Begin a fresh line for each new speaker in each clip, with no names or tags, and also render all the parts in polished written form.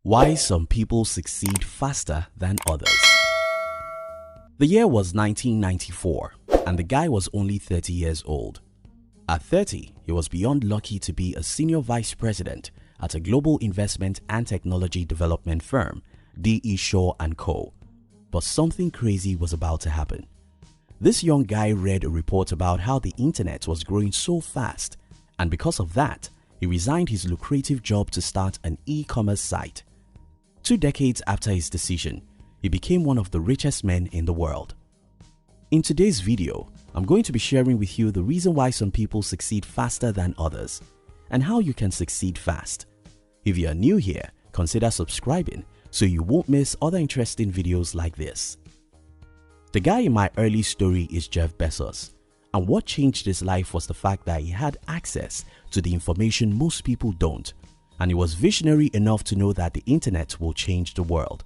Why some people succeed faster than others. The year was 1994 and the guy was only 30 years old. At 30, he was beyond lucky to be a senior vice president at a global investment and technology development firm, D.E. Shaw & Co. But something crazy was about to happen. This young guy read a report about how the internet was growing so fast, and because of that, he resigned his lucrative job to start an e-commerce site. 2 decades after his decision, he became one of the richest men in the world. In today's video, I'm going to be sharing with you the reason why some people succeed faster than others and how you can succeed fast. If you are new here, consider subscribing so you won't miss other interesting videos like this. The guy in my early story is Jeff Bezos, and what changed his life was the fact that he had access to the information most people don't, and he was visionary enough to know that the internet will change the world.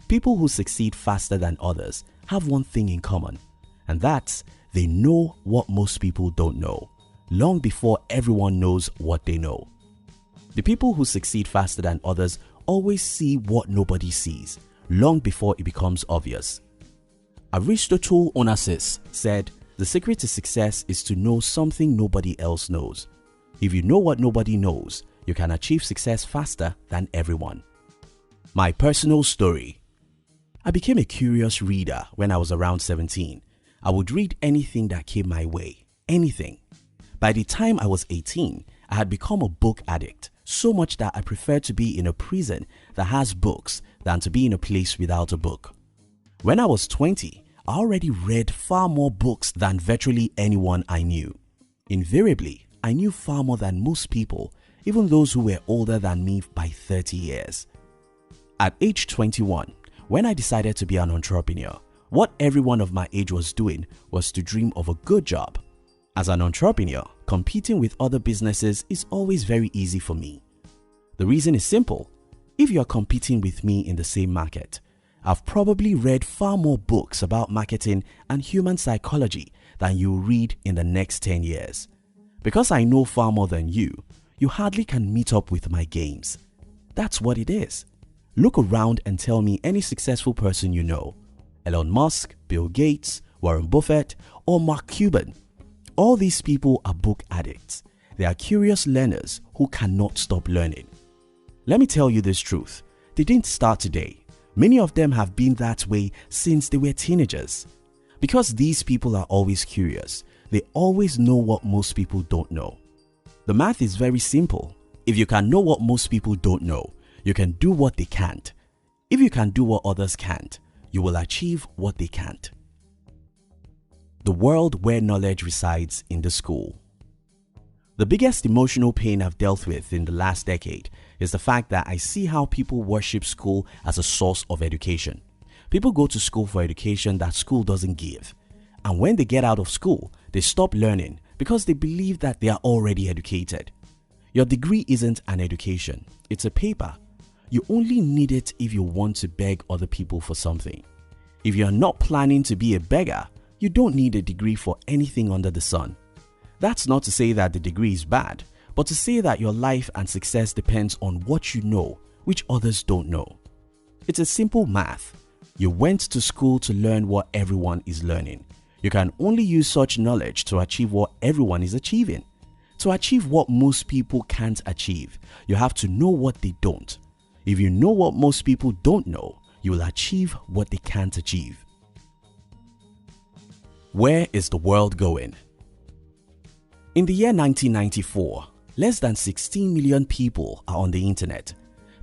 People who succeed faster than others have one thing in common, and that's they know what most people don't know, long before everyone knows what they know. The people who succeed faster than others always see what nobody sees, long before it becomes obvious. Aristotle Onassis said, "The secret to success is to know something nobody else knows. If you know what nobody knows, you can achieve success faster than everyone." My personal story. I became a curious reader when I was around 17. I would read anything that came my way, anything. By the time I was 18, I had become a book addict, so much that I preferred to be in a prison that has books than to be in a place without a book. When I was 20, I already read far more books than virtually anyone I knew. Invariably, I knew far more than most people, even those who were older than me by 30 years. At age 21, when I decided to be an entrepreneur, what everyone of my age was doing was to dream of a good job. As an entrepreneur, competing with other businesses is always very easy for me. The reason is simple. If you are competing with me in the same market, I've probably read far more books about marketing and human psychology than you'll read in the next 10 years. Because I know far more than you hardly can meet up with my games. That's what it is. Look around and tell me any successful person you know. Elon Musk, Bill Gates, Warren Buffett, or Mark Cuban. All these people are book addicts. They are curious learners who cannot stop learning. Let me tell you this truth. They didn't start today. Many of them have been that way since they were teenagers. Because these people are always curious, they always know what most people don't know. The math is very simple. If you can know what most people don't know, you can do what they can't. If you can do what others can't, you will achieve what they can't. The world where knowledge resides in the school. The biggest emotional pain I've dealt with in the last decade is the fact that I see how people worship school as a source of education. People go to school for education that school doesn't give. And when they get out of school, they stop learning because they believe that they are already educated. Your degree isn't an education, it's a paper. You only need it if you want to beg other people for something. If you are not planning to be a beggar, you don't need a degree for anything under the sun. That's not to say that the degree is bad, but to say that your life and success depends on what you know, which others don't know. It's a simple math. You went to school to learn what everyone is learning. You can only use such knowledge to achieve what everyone is achieving. To achieve what most people can't achieve, you have to know what they don't. If you know what most people don't know, you will achieve what they can't achieve. Where is the world going? In the year 1994, less than 16 million people are on the internet.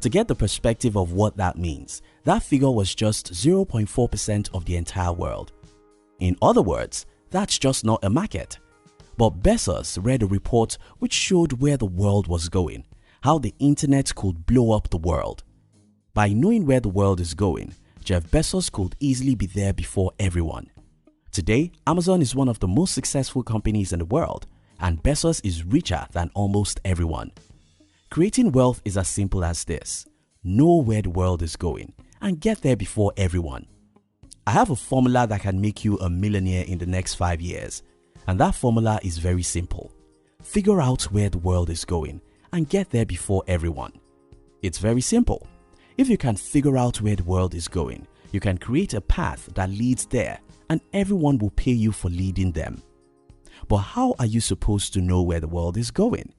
To get the perspective of what that means, that figure was just 0.4% of the entire world. In other words, that's just not a market. But Bezos read a report which showed where the world was going, how the internet could blow up the world. By knowing where the world is going, Jeff Bezos could easily be there before everyone. Today, Amazon is one of the most successful companies in the world, and Bezos is richer than almost everyone. Creating wealth is as simple as this. Know where the world is going and get there before everyone. I have a formula that can make you a millionaire in the next 5 years, and that formula is very simple. Figure out where the world is going and get there before everyone. It's very simple. If you can figure out where the world is going, you can create a path that leads there, and everyone will pay you for leading them. But how are you supposed to know where the world is going?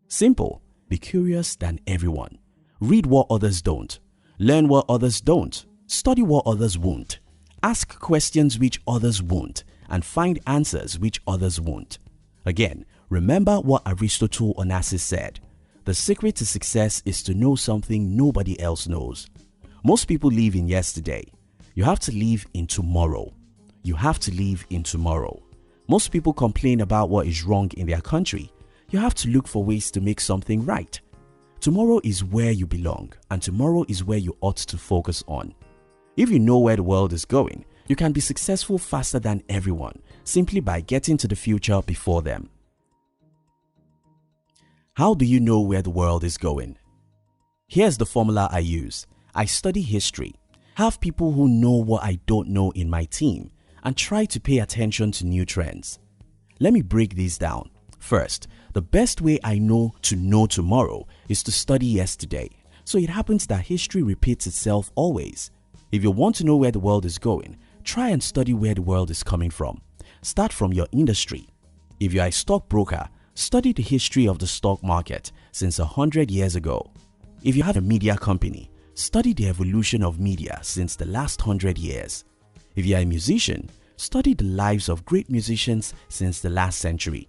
Simple. Be curious than everyone. Read what others don't. Learn what others don't. Study what others won't. Ask questions which others won't, and find answers which others won't. Again, remember what Aristotle Onassis said. The secret to success is to know something nobody else knows. Most people live in yesterday. You have to live in tomorrow. You have to live in tomorrow. Most people complain about what is wrong in their country. You have to look for ways to make something right. Tomorrow is where you belong, and tomorrow is where you ought to focus on. If you know where the world is going, you can be successful faster than everyone simply by getting to the future before them. How do you know where the world is going? Here's the formula I use. I study history, have people who know what I don't know in my team, and try to pay attention to new trends. Let me break these down. First, the best way I know to know tomorrow is to study yesterday. So it happens that history repeats itself always. If you want to know where the world is going, try and study where the world is coming from. Start from your industry. If you are a stockbroker, study the history of the stock market since 100 years ago. If you have a media company, study the evolution of media since the last 100 years. If you are a musician, study the lives of great musicians since the last century.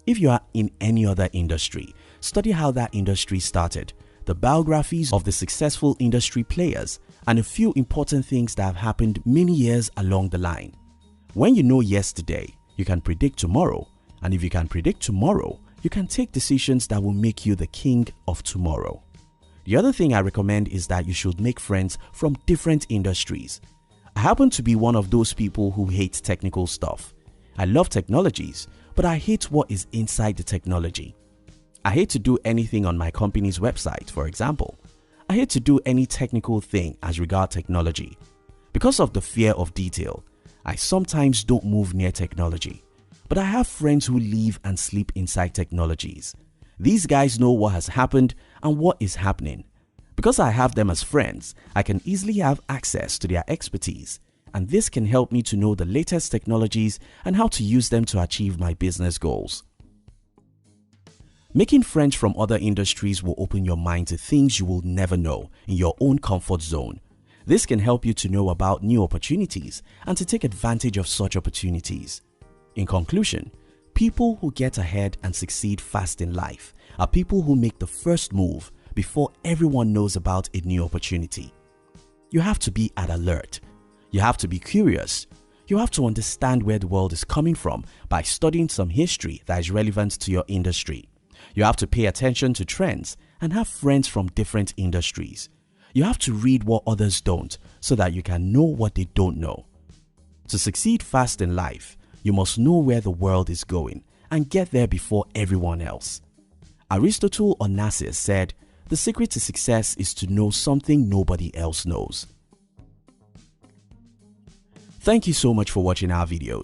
If you are in any other industry, study how that industry started, the biographies of the successful industry players, and a few important things that have happened many years along the line. When you know yesterday, you can predict tomorrow, and if you can predict tomorrow, you can take decisions that will make you the king of tomorrow. The other thing I recommend is that you should make friends from different industries. I happen to be one of those people who hate technical stuff. I love technologies, but I hate what is inside the technology. I hate to do anything on my company's website, for example. I hate to do any technical thing as regard technology. Because of the fear of detail, I sometimes don't move near technology. But I have friends who live and sleep inside technologies. These guys know what has happened and what is happening. Because I have them as friends, I can easily have access to their expertise, and this can help me to know the latest technologies and how to use them to achieve my business goals. Making friends from other industries will open your mind to things you will never know in your own comfort zone. This can help you to know about new opportunities and to take advantage of such opportunities. In conclusion, people who get ahead and succeed fast in life are people who make the first move before everyone knows about a new opportunity. You have to be at alert. You have to be curious. You have to understand where the world is coming from by studying some history that is relevant to your industry. You have to pay attention to trends and have friends from different industries. You have to read what others don't so that you can know what they don't know. To succeed fast in life, you must know where the world is going and get there before everyone else. Aristotle Onassis said, "The secret to success is to know something nobody else knows." Thank you so much for watching our videos.